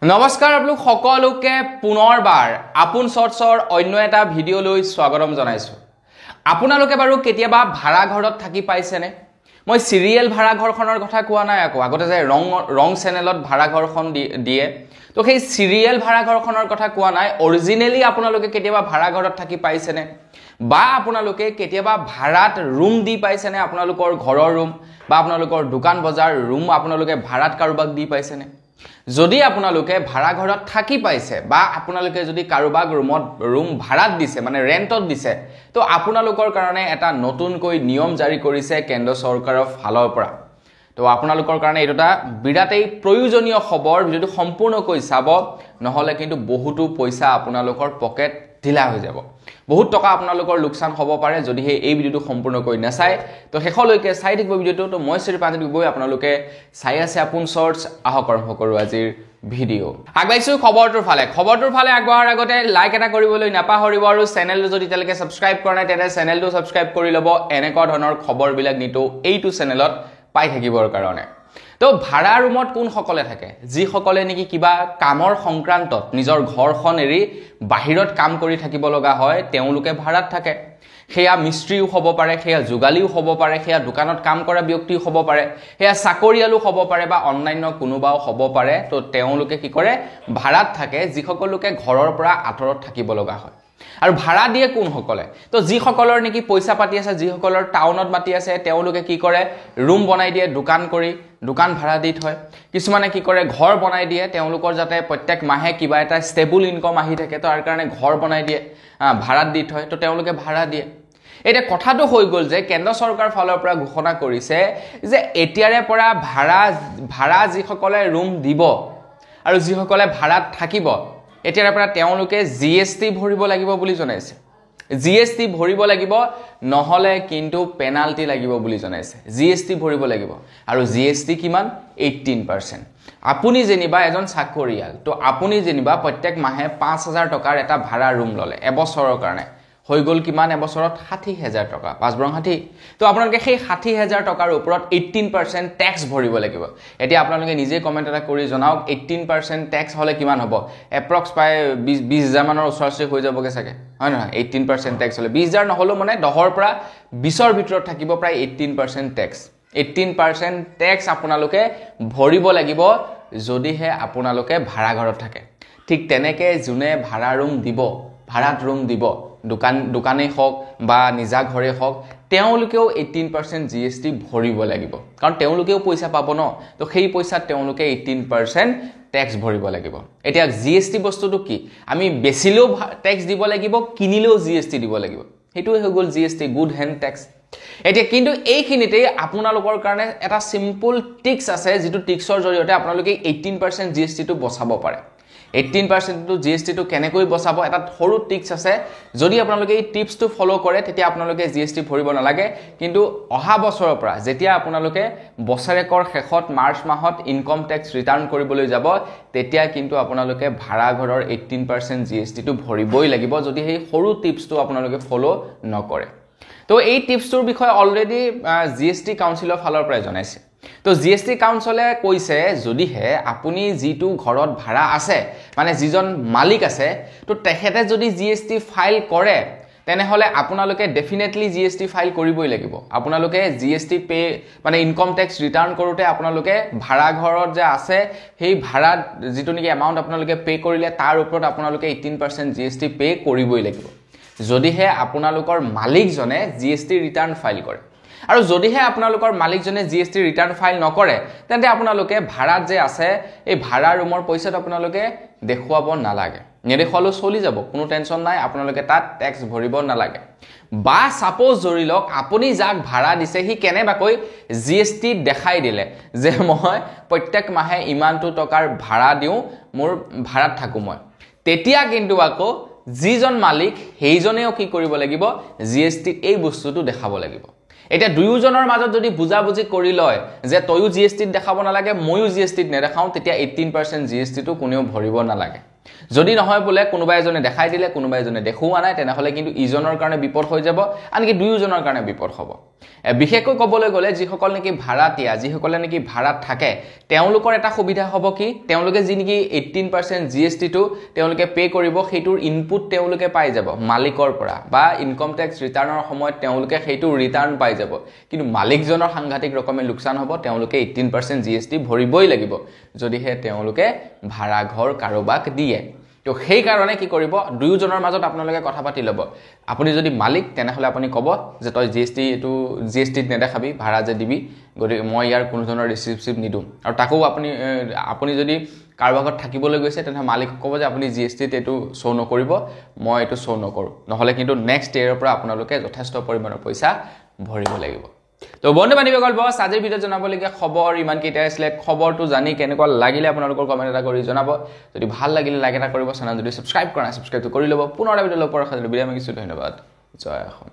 নমস্কাৰ আপোনালোক সকলোকে পুনৰবাৰ আপোন শৰ্টছৰ অন্য এটা ভিডিঅ' লৈ স্বাগতম জনাইছো আপোনালোকে বাৰু কেতিয়াবা ভাড়া ঘৰত থাকি পাইছেনে মই সিৰিয়েল ভাড়া ঘৰখনৰ কথা কোৱা নাই আগতে যে ৰং চেনেলত ভাড়া ঘৰখন দিয়ে তো সেই সিৰিয়েল ভাড়া ঘৰখনৰ কথা কোৱা নাই অৰিজিনেলি আপোনালোকে কেতিয়াবা ভাড়া ঘৰত থাকি পাইছেনে বা আপোনালোকে কেতিয়াবা ভাড়াত ৰুম দি পাইছেনে আপোনালোকৰ ঘৰৰ ৰুম বা আপোনালোকৰ দোকান বজাৰ ৰুম আপোনালোকে ভাড়াত কাৰোবাক দি পাইছেনে যদি আপোনালোকে ভাড়া ঘৰত থাকি পাইছে বা আপোনালোকে যদি কাৰোবাক ৰুম ভাড়াত দিছে মানে ৰেন্টত দিছে তো আপোনালোকৰ কাৰণে এটা নতুনকৈ নিয়ম জাৰি কৰিছে কেন্দ্ৰ চৰকাৰৰ ফালৰ পৰা তো আপোনালোকৰ কাৰণে এটা বিৰাটেই প্ৰয়োজনীয় খবৰ ভিডিঅটো সম্পূৰ্ণকৈ চাব নহলে কিন্তু বহুতো পইচা আপোনালোকৰ পকেট ঢিলা হৈ যাব বহুত টকা আপোনালোকৰ লোকসান হ'ব পাৰে যদি এই ভিডিঅটো সম্পূৰ্ণকৈ নাচায় তো শেষলৈকে চাই থাকিব ভিডিঅটো তো মই শ্ৰী পাঞ্জাবী গৈ আপোনালোকে চাই আছে আপোন শৰ্টছ আৰম্ভ কৰো আজিৰ ভিডিঅ' আগবাইছো খবৰটোৰ ফালে আগবঢ়াৰ আগতে লাইক এটা কৰিবলৈ নাপাহৰিব আৰু চেনেলটো যদি তেলকে সাবস্ক্ৰাইব কৰা নাই তেনে চেনেলটো সাবস্ক্ৰাইব কৰি ল'ব এনেকুৱা ধৰণৰ খবৰবিলাক নিতো এইটো চেনেলত পাই থাকিবৰ কাৰণে তো ভাড়া ৰুমত কোন সকলে থাকে যি সকলে নেকি কিবা কামৰ সংক্ৰান্তত নিজৰ ঘৰখন এৰি বাহিৰত কাম কৰি থাকিব লগা হয় তেওঁলোকে ভাড়াত থাকে হেয়া মিস্ত্ৰীও হ'ব পাৰে হেয়া যোগালীও হ'ব পাৰে হেয়া দোকানত কাম কৰা ব্যক্তিও হ'ব পাৰে হেয়া চাকৰিয়ালো হ'ব পাৰে বা অনলাইন কোনোবাও হ'ব পাৰে তো তেওঁলোকে কি কৰে ভাড়াত থাকে যি সকলোকে ঘৰৰ পৰা আঁতৰত থাকিব লগা হয় আৰু ভাড়া দিয়ে কোন সকলে তো যি সকলৰ নেকি পইচা পাতি আছে যি সকলৰ টাউনত মাটি আছে তেওঁলোকে কি কৰে ৰুম বনাই দিয়ে দোকান ভাড়া দি থয় কিছুমানে কি কৰে ঘৰ বনাই দিয়ে তেওঁলোকৰ যাতে প্ৰত্যেক মাহে কিবা এটা ষ্টেবল ইনকাম আহি থাকে তো তাৰ কাৰণে ঘৰ বনাই দিয়ে ভাড়াত দি থয় তো তেওঁলোকে ভাড়া দিয়ে এটা কথাটো হৈ গল যে কেন্দ্ৰ চৰকাৰ ফালৰ পৰা ঘোষণা কৰিছে যে এতিয়াৰে পৰা ভাড়া যি সকলে ৰুম দিব আৰু যি সকলে ভাড়াত থাকিব এতিয়াৰ পৰা তেওঁলোকে জিএসটি ভৰিব লাগিব বুলি জনাইছে জিএসটি ভৰিব লাগিব নহলে কিন্তু পেনাল্টি লাগিব বুলি জনাইছে জিএসটি ভৰিব লাগিব আৰু জিএসটি কিমান 18% আপুনি যেনিবা এজন চাকৰিয়াল তো আপুনি যেনিবা প্ৰত্যেক মাহে 5000 টকাৰ এটা ভাড়া ৰুম ললে এবছৰৰ কাৰণে হৈ গল কিমান এবছৰত 60000 টকা 5 বৰং 60 তো আপোনালোকে সেই 60000 টকাৰ ওপৰত 18% ট্যাক্স ভৰিব লাগিব এতিয়া আপোনালোকে নিজে কমেন্ট এটা কৰি জনাওক 18% ট্যাক্স হলে কিমান হ'ব এপ্ৰক্স পাই 20000 মানৰ ওচৰতে হৈ যাবগে চাগে হয় না 18% ট্যাক্স হলে 20000 নহলো মানে 10 পৰা 20ৰ ভিতৰত থাকিব প্ৰায় 18% ট্যাক্স 18% ট্যাক্স আপোনালোকে ভৰিব লাগিব যদিহে আপোনালোকে ভাড়া ঘৰত থাকে ঠিক তেনেকে জুনে ভাড়া ৰুম দিব ভাড়াত ৰুম দিব দোকানে হওক বা নিজা ঘৰে হওক তেওঁলোকেও 18% জিএসটি ভৰিব লাগিব কাৰণ তেওঁলোকেও পইচা পাব ন তো সেই পইচা তেওঁলোকে 18% ট্যাক্স ভৰিব লাগিব এতিয়া জিএসটি বস্তুটো কি আমি বেছিলেও ট্যাক্স দিব লাগিব কিনিলেও জিএসটি দিব লাগিব হেতু হৈ গল জিএসটি গুড হ্যান্ড ট্যাক্স এতিয়া কিন্তু এইখিনিতে আপোনালোকৰ কাৰণে এটা সিম্পল টিক্স আছে যেটো টিক্সৰ জৰিয়তে আপোনালোকে 18% জিএসটি টো বচাব পাৰে 18% টো জিএসটি টো কেনেকৈ বচাব এটা সৰু টিক্স আছে যদি আপোনালোকে এই টিপছটো ফলো কৰে তেতিয়া আপোনালোকে জিএসটি ভৰিব নালাগে কিন্তু অহা বছৰৰ পৰা যেতিয়া আপোনালোকে বছৰেকৰ শেষত মাৰ্চ মাহত ইনকাম ট্যাক্স ৰিটাৰ্ণ কৰিবলৈ যাব তেতিয়া কিন্তু আপোনালোকে ভাড়া ঘৰৰ 18% জিএসটি টো ভৰিবই লাগিব যদি এই সৰু টিপছটো আপোনালোকে ফলো নকৰে তো এই টিপছটোৰ বিষয়ে অলৰেডি জিএসটি কাউন্সিলৰ ফালৰ পৰা জনাইছে তো জিএসটি কাউন্সিলে কৈছে যদিহে আপুনি যিটো ঘৰত ভাড়া আছে মানে যিজন মালিক আছে তো তেখেতে যদি জিএসটি ফাইল কৰে তেনেহলে আপোনালোকে ডেফিনেটলি জিএসটি ফাইল কৰিবই লাগিব আপোনালোকে জিএসটি পে মানে ইনকাম ট্যাক্স ৰিটাৰ্ণ কৰোতে আপোনালোকে ভাড়া ঘৰত যে আছে সেই ভাড়া যিটো নেকি এমাউন্ট আপোনালোকে পে কৰিলে তাৰ ওপৰত আপোনালোকে 18% জিএসটি পে কৰিবই লাগিব যদিহে আপোনালোকৰ মালিকজনে জিএসটি ৰিটাৰ্ণ ফাইল কৰে আৰু যদিহে আপোনালোকৰ মালিকজনে জিএসটি ৰিটাৰ্ণ ফাইল নকৰে তেন্তে আপোনালোকে ভাড়াত যে আছে এই ভাড়া ৰুমৰ পইচাটো আপোনালোকে দেখুৱাব নালাগে নেদেখুৱালেও চলি যাব কোনো টেনচন নাই আপোনালোকে তাত ট্যাক্স ভৰিব নালাগে বা সাপোজ ধৰি লওক আপুনি যাক ভাড়া দিছে হি কেনেবাকৈ জিএসটি দেখাই দিলে যে মই প্ৰত্যেক মাহে ইমানটো টকাৰ ভাড়া দিও মোৰ ভাড়াত থাকো মই তেতিয়া কিন্তু আকৌ যিজন মালিক হেইজনেও কি কৰিব লাগিব জিএসটি এই বস্তুটো দেখাব লাগিব এটা দুয়োজনৰ মাজত যদি বুজাবুজি কৰি লয় যে তয়ো জিএসটি দেখাব নালাগে ময়ো জিএসটি নেদেখাও তেতিয়া 18% জিএসটি টো কোনেও ভৰিব নালাগে যদি নহয় বোলে কোনোবা এজনে দেখাই দিলে কোনোবা এজনে দেখুওৱা নাই তেনেহলে কিন্তু ইজনৰ কাৰণে বিপদ হৈ যাব আনকি দুয়োজনৰ কাৰণে বিপদ হ'ব বিশেষকৈ ক'বলৈ গ'লে যিসকল নেকি ভাড়াতীয়া যিসকলে নেকি ভাড়াত থাকে তেওঁলোকৰ এটা সুবিধা হ'ব কি তেওঁলোকে যি নেকি 18% GST টো তেওঁলোকে পে কৰিব সেইটোৰ ইনপুট তেওঁলোকে পাই যাব মালিকৰ পৰা বা ইনকাম টেক্স ৰিটাৰ্ণৰ সময়ত তেওঁলোকে সেইটো ৰিটাৰ্ণ পাই যাব কিন্তু মালিকজনৰ সাংঘাতিক ৰকমে লোকচান হ'ব তেওঁলোকে 18% GST ভৰিবই লাগিব যদিহে তেওঁলোকে ভাড়া ঘৰ কাৰোবাক দিয়ে তো সেই কাৰণে কি কৰিব দুয়োজনৰ মাজত আপোনালোকে কথা পাতি ল'ব আপুনি যদি মালিক তেনেহলে আপুনি ক'ব যে তই GST নেদেখাবি ভাড়া যে দিবি গতিকে মই ইয়াৰ কোনো ধৰণৰ ৰিচিপ্ট নিদুম আৰু তাকো আপুনি যদি কাৰোবাক থাকিবলৈ গৈছে তেনে মালিক ক'ব যে আপুনি GST এটো শো নকৰিব মই এটো শো নকৰো নহলে কিন্তু নেক্সট ইয়াৰৰ পৰা আপোনালোকে যথেষ্ট পৰিমাণৰ পইচা ভৰিব লাগিব তো বন্ধু বান্ধৱীসকল বস আজিৰ ভিডিঅ' জনাবলগীয়া খবৰ ইমান কেইটা আছিলে খবৰটো জানি কেনেকুৱা লাগিলে আপোনালোকৰ কমেন্ট এটা কৰি জনাব যদি ভাল লাগিলে লাইক এটা কৰিব চেনেল যদি সাবস্ক্ৰাইব কৰা নাই সাবস্ক্ৰাইবটো কৰি ল'ব পুনৰ এটা ভিডিঅ' লগ পোৱাৰ আশা কৰিলো বিদায় মাগিছো ধন্যবাদ জয় অসম